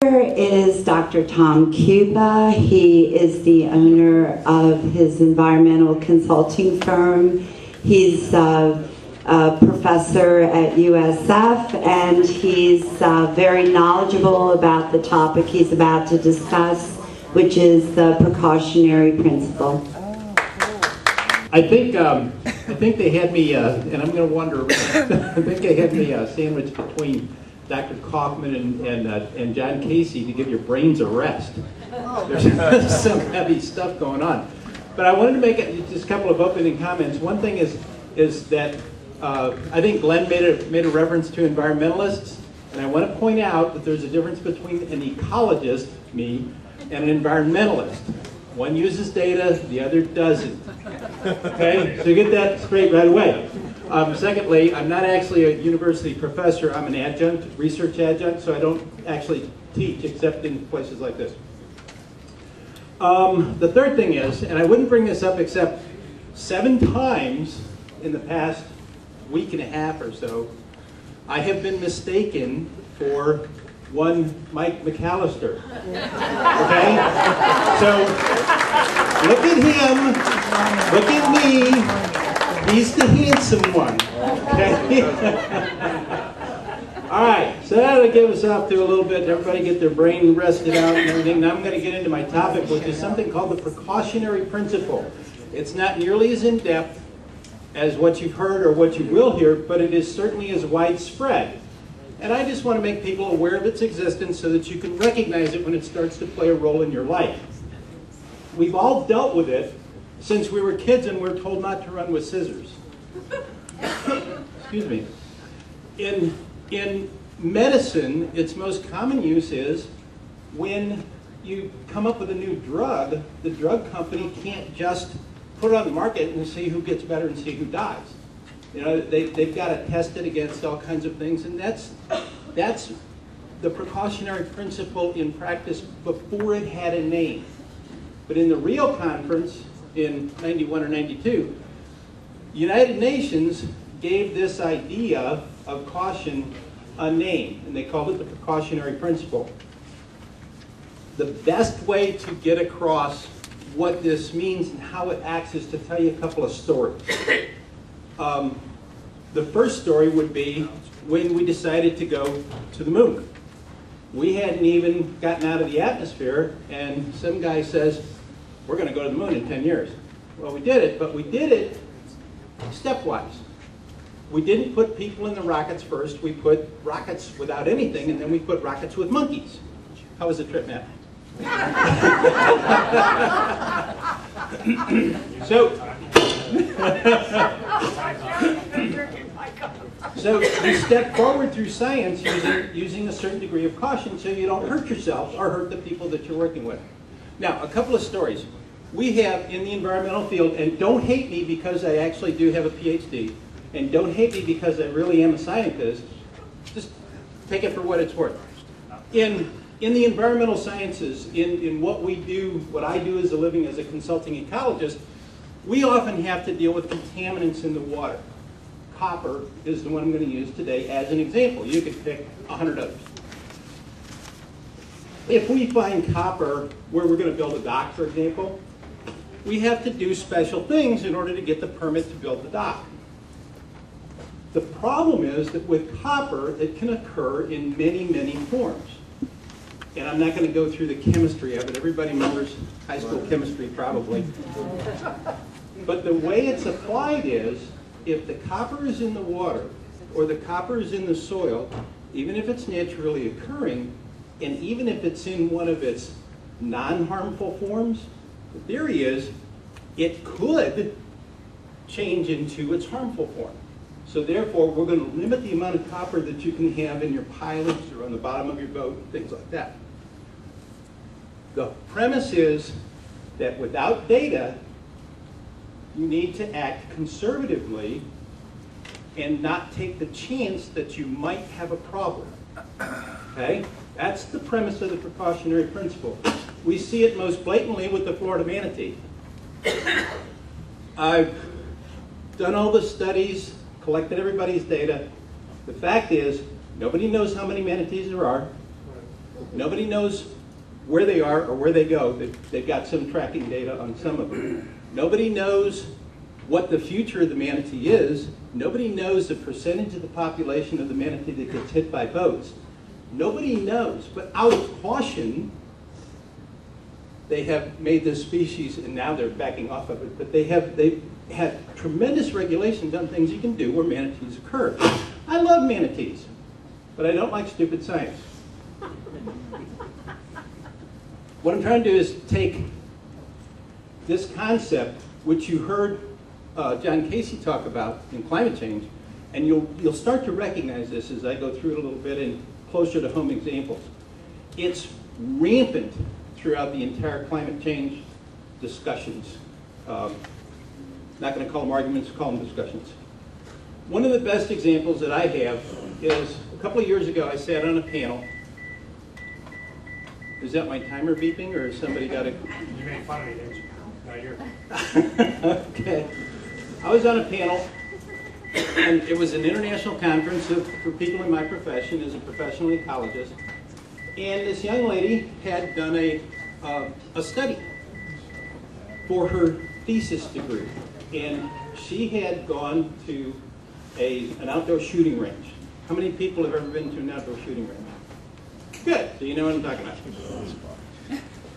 Is Dr. Tom Cuba. He is the owner of his environmental consulting firm. He's a professor at USF, and he's very knowledgeable about the topic he's about to discuss, which is the precautionary principle. I think they had me, and I'm going to wander around. I think they had me sandwiched between Dr. Kaufman and John Casey to give your brains a rest. There's some heavy stuff going on. But I wanted to make just a couple of opening comments. One thing is that I think Glenn made a reference to environmentalists, and I want to point out that there's a difference between an ecologist, me, and an environmentalist. One uses data, the other doesn't. Okay, so you get that straight right away. Secondly, I'm not actually a university professor. I'm an adjunct, research adjunct, so I don't actually teach except in places like this. The third thing is, and I wouldn't bring this up except 7 times in the past week and a half or so, I have been mistaken for one Mike McAllister. Okay? So, look at him, look at me. He's the handsome one. Okay? All right, so that'll give us off to a little bit. Everybody get their brain rested out and everything. Now I'm going to get into my topic, which is something called the precautionary principle. It's not nearly as in-depth as what you've heard or what you will hear, but it is certainly as widespread. And I just want to make people aware of its existence so that you can recognize it when it starts to play a role in your life. We've all dealt with it since we were kids and we're told not to run with scissors. Excuse me. In medicine, its most common use is when you come up with a new drug, the drug company can't just put it on the market and see who gets better and see who dies. You know, they've got to test it against all kinds of things, and that's the precautionary principle in practice before it had a name. But in the Rio Conference in 91 or 92, United Nations gave this idea of caution a name, and they called it the precautionary principle. The best way to get across what this means and how it acts is to tell you a couple of stories. The first story would be when we decided to go to the moon. We hadn't even gotten out of the atmosphere, and some guy says, we're going to go to the moon in 10 years. Well, we did it, but we did it stepwise. We didn't put people in the rockets first. We put rockets without anything, and then we put rockets with monkeys. How was the trip, Matt? So you step forward through science using a certain degree of caution so you don't hurt yourself or hurt the people that you're working with. Now, a couple of stories. We have in the environmental field, and don't hate me because I actually do have a PhD, and don't hate me because I really am a scientist, just take it for what it's worth. In the environmental sciences, in what we do, what I do as a living as a consulting ecologist, we often have to deal with contaminants in the water. Copper is the one I'm going to use today as an example. You could pick 100 others. If we find copper where we're going to build a dock, for example, we have to do special things in order to get the permit to build the dock. The problem is that with copper, it can occur in many, many forms. And I'm not going to go through the chemistry of it. Everybody remembers high school chemistry, probably. But the way it's applied is, if the copper is in the water, or the copper is in the soil, even if it's naturally occurring, and even if it's in one of its non-harmful forms, the theory is it could change into its harmful form. So therefore, we're going to limit the amount of copper that you can have in your pilots or on the bottom of your boat, things like that. The premise is that without data, you need to act conservatively and not take the chance that you might have a problem. Okay? That's the premise of the precautionary principle. We see it most blatantly with the Florida manatee. I've done all the studies, collected everybody's data. The fact is, nobody knows how many manatees there are. Nobody knows where they are or where they go. They've got some tracking data on some of them. Nobody knows what the future of the manatee is. Nobody knows the percentage of the population of the manatee that gets hit by boats. Nobody knows, but out of caution, they have made this species, and now they're backing off of it, but they've had tremendous regulations on things you can do where manatees occur. I love manatees, but I don't like stupid science. What I'm trying to do is take this concept, which you heard John Casey talk about in climate change, and you'll start to recognize this as I go through it a little bit in closer to home examples. It's rampant throughout the entire climate change discussions. Not going to call them arguments, call them discussions. One of the best examples that I have is a couple of years ago I sat on a panel. Is that my timer beeping, or has somebody got a... You made fun of me, didn't you? No, you're... Okay. I was on a panel, and it was an international conference for people in my profession as a professional ecologist. And this young lady had done a study for her thesis degree. And she had gone to an outdoor shooting range. How many people have ever been to an outdoor shooting range? Good, so you know what I'm talking about.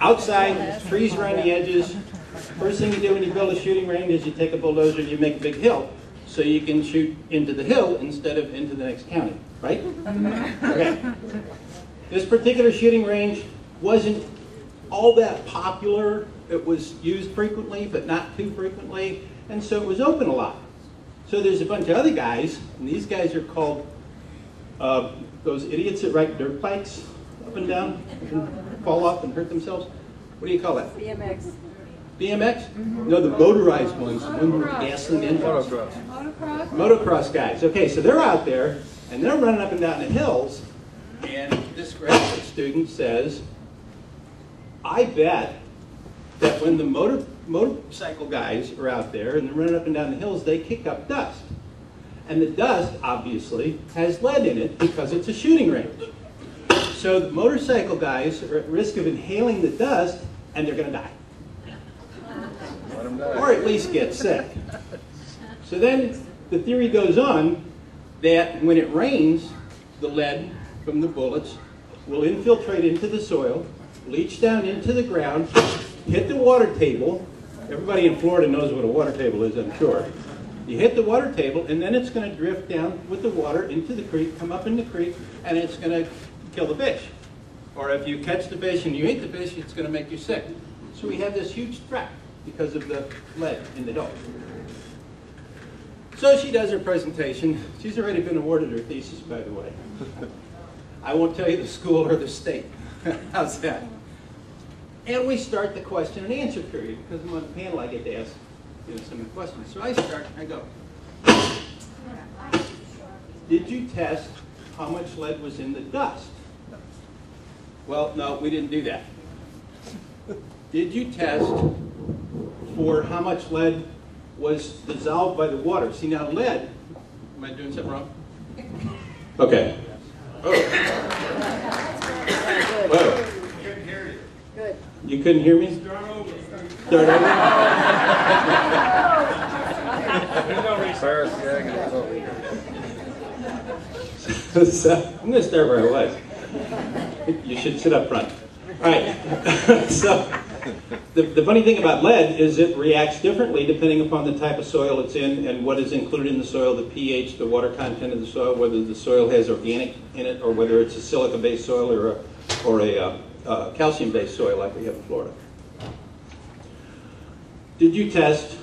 Outside, trees around the edges. First thing you do when you build a shooting range is you take a bulldozer and you make a big hill so you can shoot into the hill instead of into the next county, right? Okay. This particular shooting range wasn't all that popular. It was used frequently, but not too frequently, and so it was open a lot. So there's a bunch of other guys, and these guys are called those idiots that ride dirt bikes up and down and fall off and hurt themselves. What do you call that? BMX. BMX? Mm-hmm. No, the motorized ones, the ones with gasoline engines. Motocross. Motocross guys. Okay, so they're out there, and they're running up and down the hills, and this graduate student says, I bet that when the motorcycle guys are out there and they're running up and down the hills, they kick up dust. And the dust, obviously, has lead in it because it's a shooting range. So the motorcycle guys are at risk of inhaling the dust, and they're going to die. Or at least get sick. So then the theory goes on that when it rains, the lead from the bullets will infiltrate into the soil, leach down into the ground, hit the water table. Everybody in Florida knows what a water table is, I'm sure. You hit the water table, and then it's going to drift down with the water into the creek, come up in the creek, and it's going to kill the fish. Or if you catch the fish and you eat the fish, it's going to make you sick. So we have this huge threat because of the lead in the dough. So she does her presentation. She's already been awarded her thesis, by the way. I won't tell you the school or the state. How's that? And we start the question and answer period, because I'm on the panel, I get to ask some of the questions. So I start, I go, did you test how much lead was in the dust? Well, no, we didn't do that. Did you test for how much lead was dissolved by the water? See, now lead, am I doing something wrong? Okay. Oh. Whoa. Couldn't hear you. Good. You couldn't hear me? Start over. Start over? So, I'm going to start where I was. You should sit up front. All right. So, the funny thing about lead is it reacts differently depending upon the type of soil it's in and what is included in the soil, the pH, the water content of the soil, whether the soil has organic in it or whether it's a silica-based soil or a calcium-based soil like we have in Florida. Did you test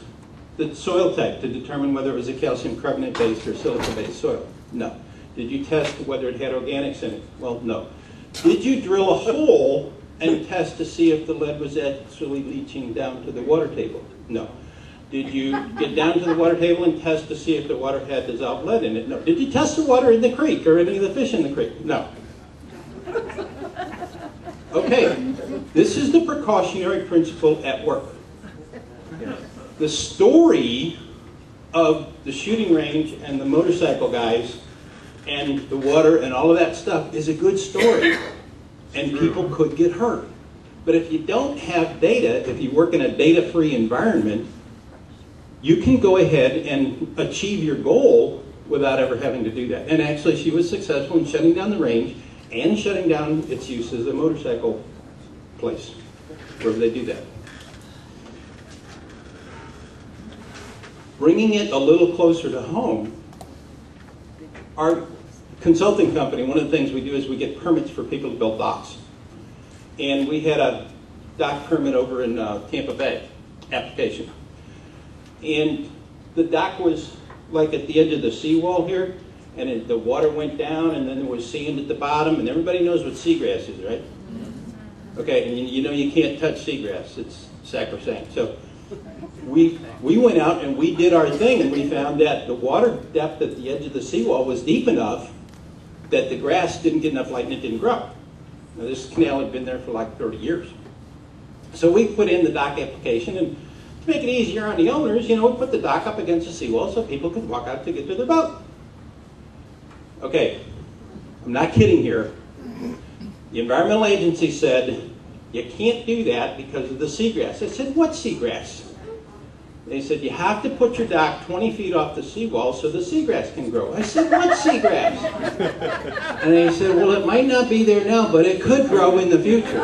the soil type to determine whether it was a calcium carbonate-based or silica-based soil? No. Did you test whether it had organics in it? Well, no. Did you drill a hole and test to see if the lead was actually leaching down to the water table? No. Did you get down to the water table and test to see if the water had dissolved lead in it? No. Did you test the water in the creek or any of the fish in the creek? No. Okay, this is the precautionary principle at work. The story of the shooting range and the motorcycle guys and the water and all of that stuff is a good story. and people could get hurt. But if you don't have data, if you work in a data-free environment, you can go ahead and achieve your goal without ever having to do that. And actually, she was successful in shutting down the range and shutting down its use as a motorcycle place, wherever they do that. Bringing it a little closer to home, our consulting company, one of the things we do is we get permits for people to build docks. And we had a dock permit over in Tampa Bay application. And the dock was like at the edge of the seawall here, and the water went down, and then there was sand at the bottom, and everybody knows what seagrass is, right? Okay, and you know you can't touch seagrass. It's sacrosanct. So we went out and we did our thing, and we found that the water depth at the edge of the seawall was deep enough that the grass didn't get enough light and it didn't grow. Now, this canal had been there for like 30 years. So we put in the dock application, and to make it easier on the owners, you know, we put the dock up against the seawall so people could walk out to get to their boat. Okay, I'm not kidding here. The environmental agency said, you can't do that because of the seagrass. I said, what seagrass? They said, you have to put your dock 20 feet off the seawall so the seagrass can grow. I said, what seagrass? And they said, well, it might not be there now, but it could grow in the future.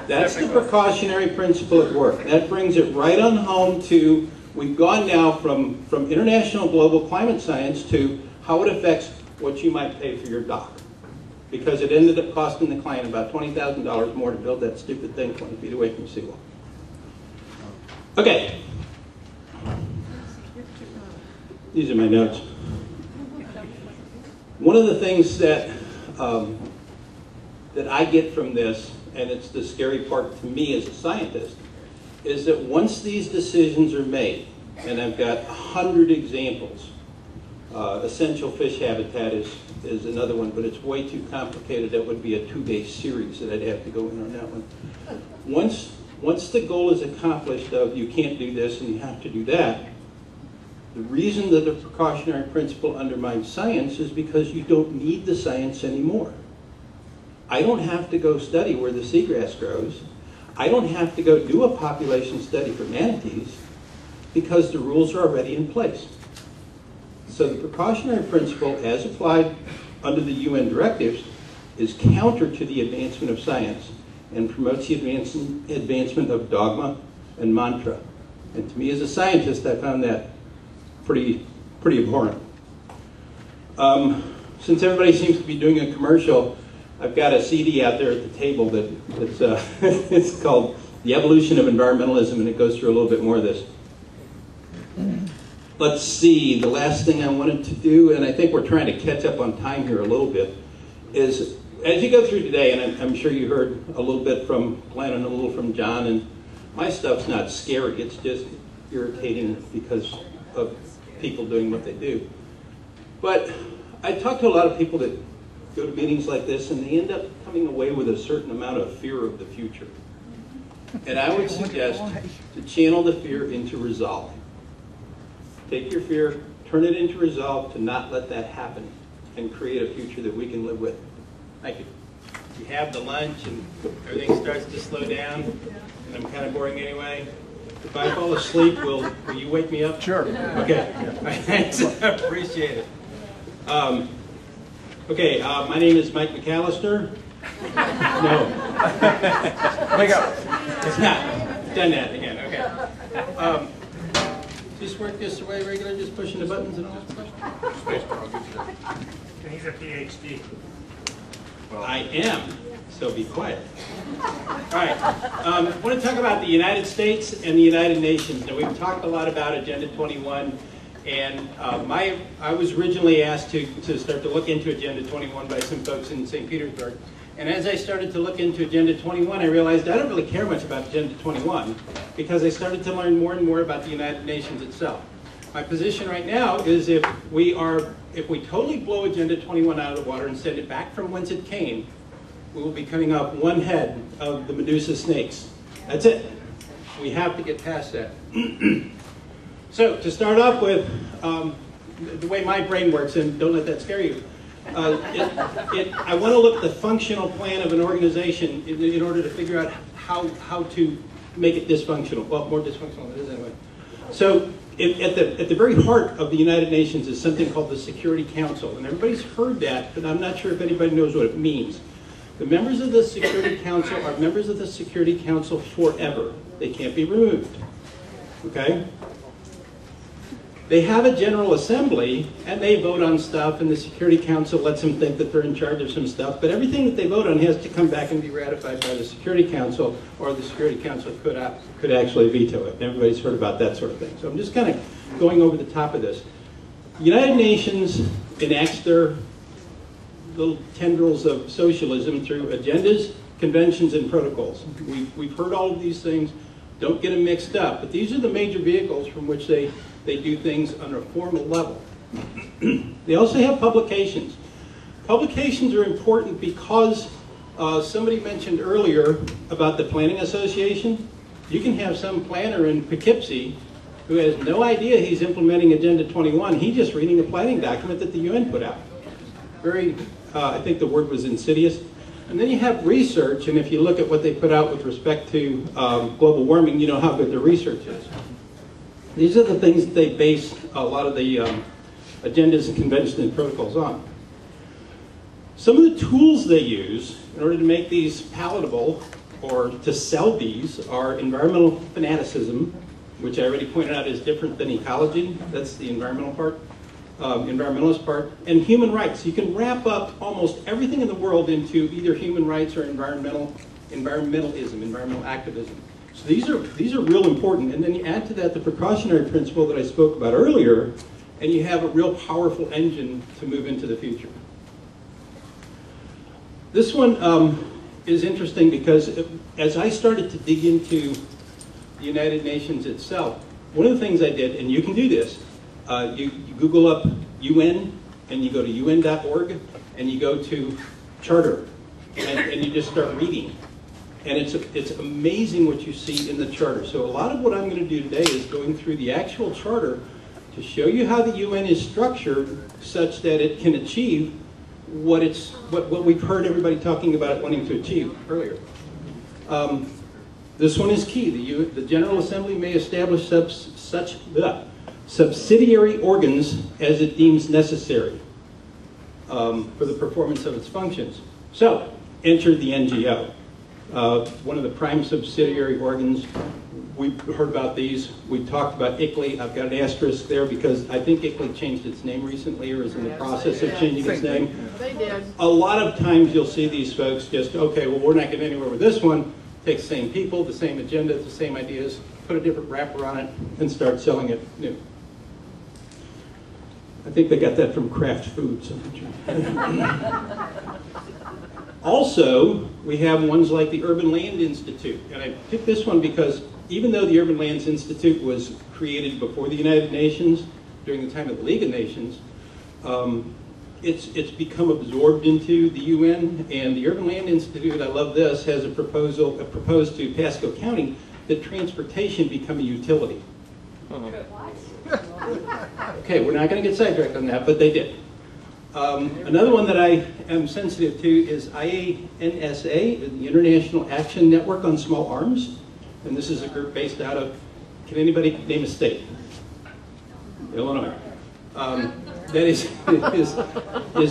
That's the precautionary principle at work. That brings it right on home to, we've gone now from international global climate science to how it affects what you might pay for your dock. Because it ended up costing the client about $20,000 more to build that stupid thing 20 feet away from the seawall. Okay. These are my notes. One of the things that that I get from this, and it's the scary part to me as a scientist, is that once these decisions are made, and I've got 100 examples, essential fish habitat is another one, but it's way too complicated. That would be a 2-day series that I'd have to go in on that one. Once the goal is accomplished of you can't do this and you have to do that, the reason that the precautionary principle undermines science is because you don't need the science anymore. I don't have to go study where the seagrass grows. I don't have to go do a population study for manatees because the rules are already in place. So the precautionary principle, as applied under the UN directives, is counter to the advancement of science and promotes the advancement of dogma and mantra. And to me as a scientist, I found that pretty abhorrent. Since everybody seems to be doing a commercial, I've got a CD out there at the table that's it's called The Evolution of Environmentalism, and it goes through a little bit more of this. Let's see, the last thing I wanted to do, and I think we're trying to catch up on time here a little bit, is as you go through today, and I'm sure you heard a little bit from Glenn and a little from John, and my stuff's not scary, it's just irritating because of people doing what they do. But I talk to a lot of people that go to meetings like this, and they end up coming away with a certain amount of fear of the future. And I would suggest to channel the fear into resolve. Take your fear, turn it into resolve to not let that happen, and create a future that we can live with. Thank you. You have the lunch, and everything starts to slow down, and I'm kind of boring anyway. If I fall asleep, will you wake me up? Sure. Okay. Thanks. I appreciate it. Okay, my name is Mike McAllister. No. Wake up. It's not. Done that again. Okay. Just work this the way regular, just pushing the buttons and all that stuff? He's a PhD. Well, I am, so be quiet. All right, I want to talk about the United States and the United Nations. Now, we've talked a lot about Agenda 21, and I was originally asked to start to look into Agenda 21 by some folks in St. Petersburg. And as I started to look into Agenda 21, I realized I don't really care much about Agenda 21 because I started to learn more and more about the United Nations itself. My position right now is if we totally blow Agenda 21 out of the water and send it back from whence it came, we will be cutting off one head of the Medusa snakes. That's it. We have to get past that. So to start off with, the way my brain works, and don't let that scare you, I want to look at the functional plan of an organization in order to figure out how to make it dysfunctional. Well, more dysfunctional than it is anyway. So at the very heart of the United Nations is something called the Security Council. And everybody's heard that, but I'm not sure if anybody knows what it means. The members of the Security Council are members of the Security Council forever. They can't be removed. Okay? They have a General Assembly, and they vote on stuff, and the Security Council lets them think that they're in charge of some stuff, but everything that they vote on has to come back and be ratified by the Security Council, or the Security Council could actually veto it. Everybody's heard about that sort of thing. So I'm just kind of going over the top of this. The United Nations enacts their little tendrils of socialism through agendas, conventions, and protocols. We've heard all of these things. Don't get them mixed up, but these are the major vehicles from which they do things on a formal level. They also have publications. Publications are important because somebody mentioned earlier about the Planning Association. You can have some planner in Poughkeepsie who has no idea he's implementing Agenda 21. He's just reading a planning document that the UN put out. Very, I think the word was insidious. And then you have research, and if you look at what they put out with respect to global warming, you know how good their research is. These are the things that they base a lot of the agendas and conventions and protocols on. Some of the tools they use in order to make these palatable or to sell these are environmental fanaticism, which I already pointed out is different than ecology. That's the environmental part, environmentalist part, and human rights. You can wrap up almost everything in the world into either human rights or environmentalism, environmental activism. So these are real important, and then you add to that the precautionary principle that I spoke about earlier, and you have a real powerful engine to move into the future. This one is interesting because as I started to dig into the United Nations itself, one of the things I did, and you can do this, you Google up UN, and you go to un.org, and you go to Charter, and you just start reading. And it's amazing what you see in the Charter. So a lot of what I'm going to do today is going through the actual Charter to show you how the UN is structured such that it can achieve what we've heard everybody talking about it wanting to achieve earlier. This one is key. The General Assembly may establish subsidiary organs as it deems necessary for the performance of its functions. So, enter the NGO. One of the prime subsidiary organs, we've heard about these. We talked about ICLEI. I've got an asterisk there because I think ICLEI changed its name recently or is in the process of changing its name. They did. A lot of times you'll see these folks just, okay, well, we're not getting anywhere with this one. Take the same people, the same agenda, the same ideas, put a different wrapper on it, and start selling it new. I think they got that from Kraft Foods. Also, we have ones like the Urban Land Institute. And I picked this one because even though the Urban Lands Institute was created before the United Nations, during the time of the League of Nations, it's become absorbed into the UN. And the Urban Land Institute, I love this, has a proposed to Pasco County that transportation become a utility. Okay, we're not going to get sidetracked on that, but they did. Another one that I am sensitive to is IANSA, the International Action Network on Small Arms. And this is a group based out of, can anybody name a state? Illinois. That is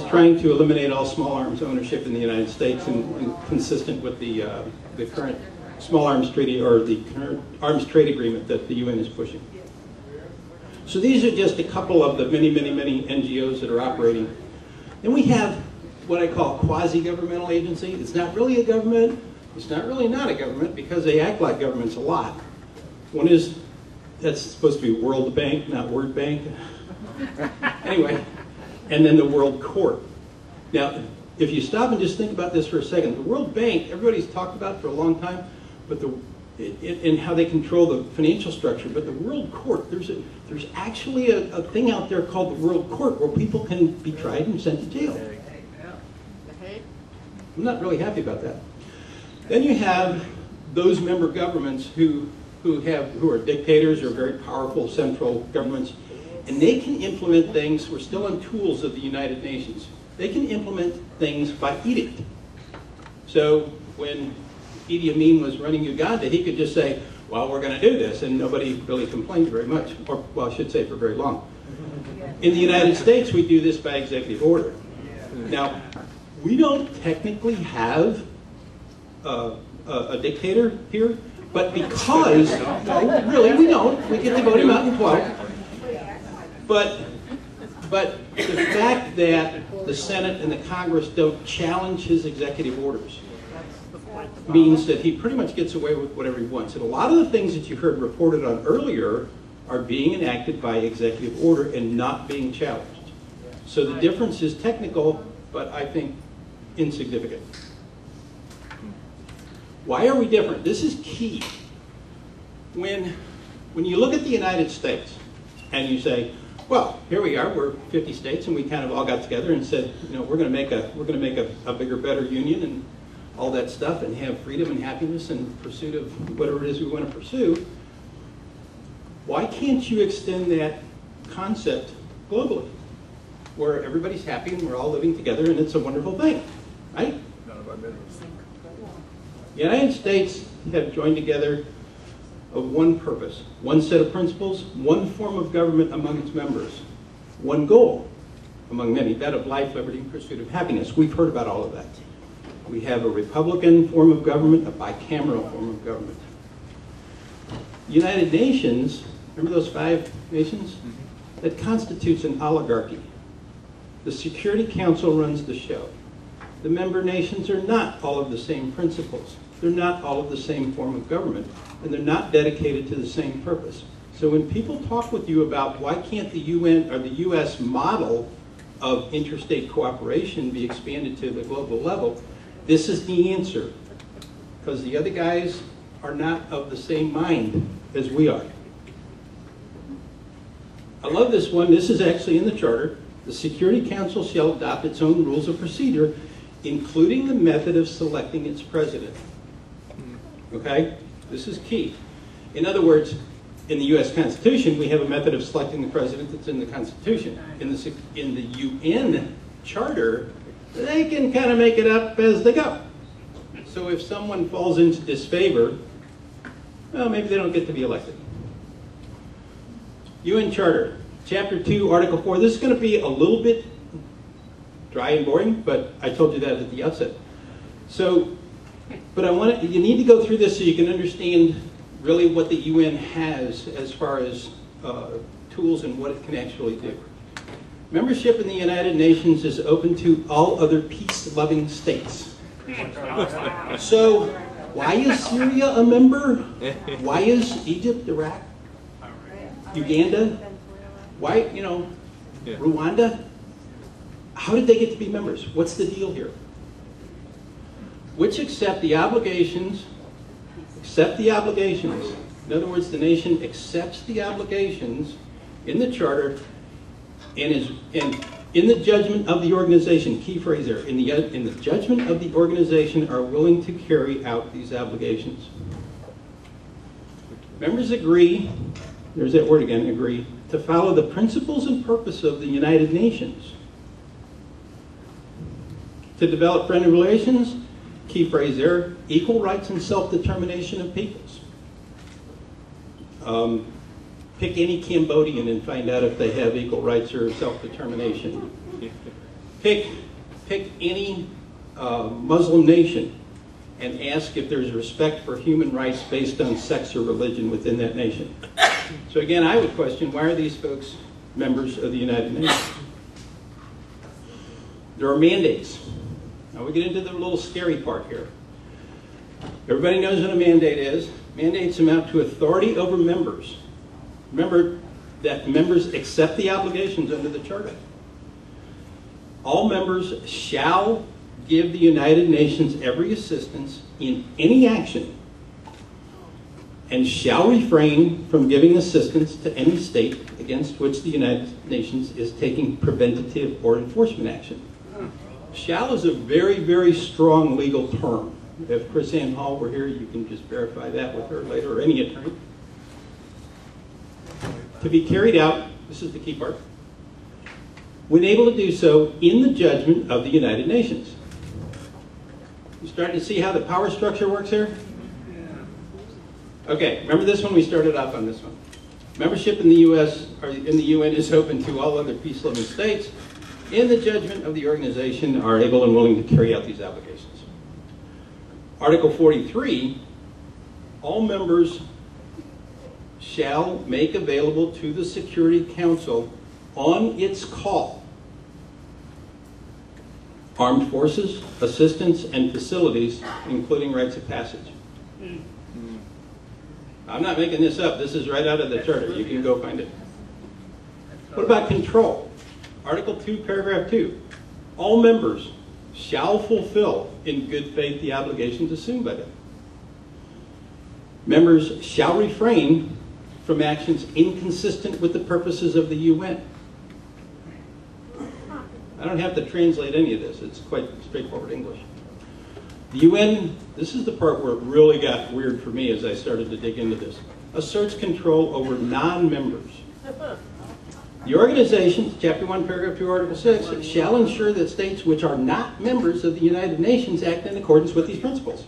trying to eliminate all small arms ownership in the United States and consistent with the current small arms treaty or the current arms trade agreement that the UN is pushing. So these are just a couple of the many, many, many NGOs that are operating. Then we have what I call quasi-governmental agency. It's not really a government. It's not really not a government because they act like governments a lot. One is, that's supposed to be World Bank, not Word Bank. Anyway, and then the World Court. Now, if you stop and just think about this for a second, the World Bank, everybody's talked about for a long time, but and how they control the financial structure, but the World Court, there's actually a thing out there called the World Court where people can be tried and sent to jail. I'm not really happy about that. Then you have those member governments who are dictators or very powerful central governments, and they can implement things. We're still on tools of the United Nations. They can implement things by edict. So when Idi Amin was running Uganda, he could just say, well, we're going to do this, and nobody really complained very much, or, well, I should say for very long. In the United States, we do this by executive order. Now, we don't technically have a dictator here, but because, no, really, we don't. We get to vote him out in 12. But the fact that the Senate and the Congress don't challenge his executive orders means that he pretty much gets away with whatever he wants. And a lot of the things that you heard reported on earlier are being enacted by executive order and not being challenged. So the difference is technical, but I think insignificant. Why are we different? This is key. When you look at the United States and you say, well, here we are, we're 50 states, and we kind of all got together and said, you know, we're going to make a bigger, better union and all that stuff, and have freedom and happiness and pursuit of whatever it is we want to pursue. Why can't you extend that concept globally, where everybody's happy and we're all living together and it's a wonderful thing, right? None of our business. The United States have joined together of one purpose, one set of principles, one form of government among its members, one goal among many, that of life, liberty, and pursuit of happiness. We've heard about all of that. We have a Republican form of government, a bicameral form of government. The United Nations, remember those 5 nations? That constitutes an oligarchy. The Security Council runs the show. The member nations are not all of the same principles. They're not all of the same form of government, and they're not dedicated to the same purpose. So when people talk with you about why can't the UN or the US model of interstate cooperation be expanded to the global level, this is the answer, because the other guys are not of the same mind as we are. I love this one. This is actually in the Charter. The Security Council shall adopt its own rules of procedure, including the method of selecting its president. Okay? This is key. In other words, in the U.S. Constitution, we have a method of selecting the president that's in the Constitution. In the UN Charter, they can kind of make it up as they go. So if someone falls into disfavor, well, maybe they don't get to be elected. UN Charter, Chapter 2, Article 4. This is going to be a little bit dry and boring, but I told you that at the outset. So, but you need to go through this so you can understand really what the UN has as far as tools and what it can actually do. Membership in the United Nations is open to all other peace-loving states. So, why is Syria a member? Why is Egypt, Iraq, Uganda? Why, Rwanda? How did they get to be members? What's the deal here? Which accept the obligations. In other words, the nation accepts the obligations in the Charter and in the judgment of the organization, key phrase there, in the judgment of the organization are willing to carry out these obligations. Members agree, there's that word again, agree, to follow the principles and purpose of the United Nations. To develop friendly relations, key phrase there, equal rights and self-determination of peoples. Pick any Cambodian and find out if they have equal rights or self-determination. Pick any Muslim nation and ask if there's respect for human rights based on sex or religion within that nation. So again, I would question, why are these folks members of the United Nations? There are mandates. Now we get into the little scary part here. Everybody knows what a mandate is. Mandates amount to authority over members. Remember that members accept the obligations under the Charter. All members shall give the United Nations every assistance in any action and shall refrain from giving assistance to any state against which the United Nations is taking preventative or enforcement action. Shall is a very, very strong legal term. If Chris Ann Hall were here, you can just verify that with her later, or any attorney. To be carried out, this is the key part, when able to do so in the judgment of the United Nations. You starting to see how the power structure works here? Okay, remember this one? We started off on this one. Membership in the U.S. or in the UN is open to all other peace-loving states in the judgment of the organization are able and willing to carry out these obligations. Article 43, all members shall make available to the Security Council on its call armed forces, assistance, and facilities, including rites of passage. I'm not making this up. This is right out of the charter. You can go find it. What about control? Article 2, paragraph 2. All members shall fulfill in good faith the obligations assumed by them. Members shall refrain from actions inconsistent with the purposes of the UN. I don't have to translate any of this. It's quite straightforward English. The UN, this is the part where it really got weird for me as I started to dig into this, asserts control over non-members. The organization, Chapter 1, Paragraph 2, Article 6, shall ensure that states which are not members of the United Nations act in accordance with these principles.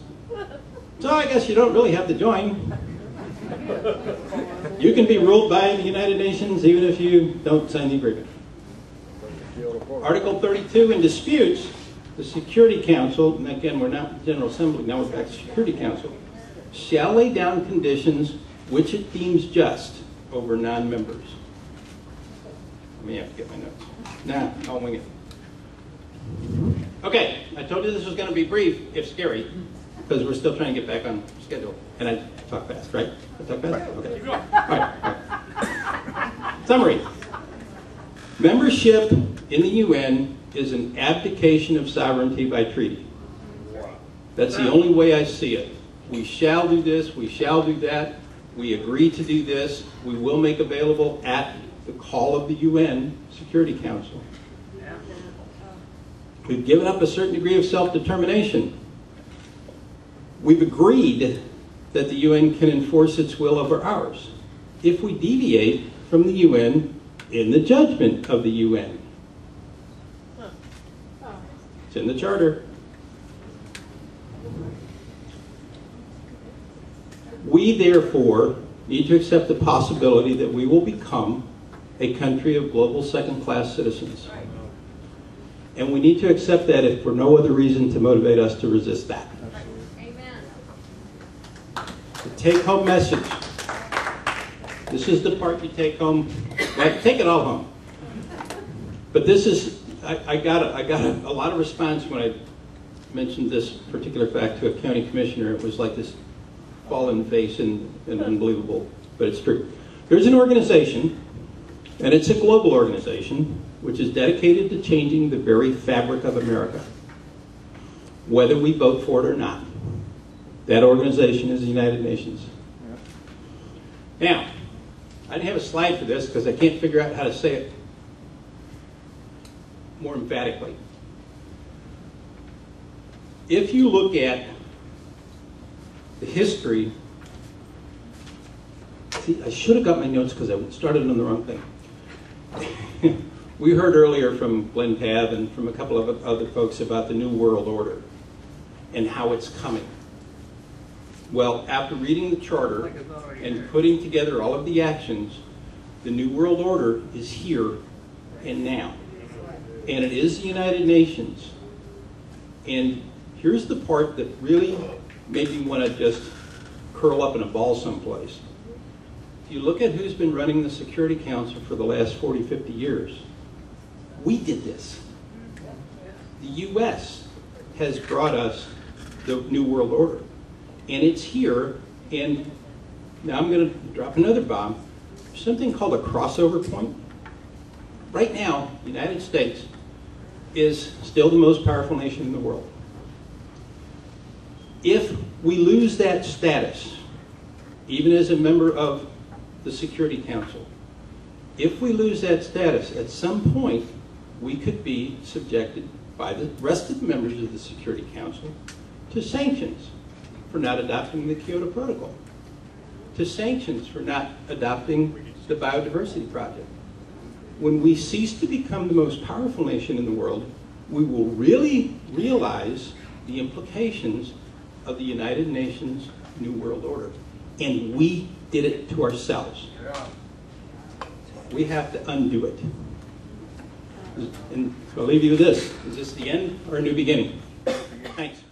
So I guess you don't really have to join. You can be ruled by the United Nations even if you don't sign the agreement. Article 32, in disputes, the Security Council, and again, we're not the General Assembly, now we're back to Security Council, shall lay down conditions which it deems just over non-members. Let me have to get my notes. Nah, I'll wing it. Okay, I told you this was going to be brief, if scary, because we're still trying to get back on schedule. And I talk fast, right? I talk fast? Okay. All right. Summary. Membership in the UN is an abdication of sovereignty by treaty. That's the only way I see it. We shall do this, we shall do that, we agree to do this, we will make available at the call of the UN Security Council. We've given up a certain degree of self-determination. We've agreed that the UN can enforce its will over ours if we deviate from the UN in the judgment of the UN. It's in the charter. We, therefore, need to accept the possibility that we will become a country of global second-class citizens. And we need to accept that if for no other reason to motivate us to resist that. Amen. The take-home message. This is the part you take home. Well, take it all home. But this is, I got a lot of response when I mentioned this particular fact to a county commissioner. It was like this fallen face and unbelievable, but it's true. There's an organization, and it's a global organization, which is dedicated to changing the very fabric of America, whether we vote for it or not. That organization is the United Nations. Now, I didn't have a slide for this because I can't figure out how to say it more emphatically. If you look at the history, see, I should have got my notes because I started on the wrong thing. We heard earlier from Glenn Pav and from a couple of other folks about the New World Order and how it's coming. Well, after reading the charter and putting together all of the actions, the New World Order is here and now. And it is the United Nations. And here's the part that really made me want to just curl up in a ball someplace. If you look at who's been running the Security Council for the last 40, 50 years, we did this. The U.S. has brought us the New World Order. And it's here, and now I'm going to drop another bomb. There's something called a crossover point. Right now, the United States is still the most powerful nation in the world. If we lose that status, even as a member of the Security Council, if we lose that status, at some point, we could be subjected by the rest of the members of the Security Council to sanctions for not adopting the Kyoto Protocol, to sanctions for not adopting the Biodiversity Project. when we cease to become the most powerful nation in the world, we will really realize the implications of the United Nations New World Order. And we did it to ourselves. We have to undo it. And I'll leave you with this. Is this the end or a new beginning? Thanks.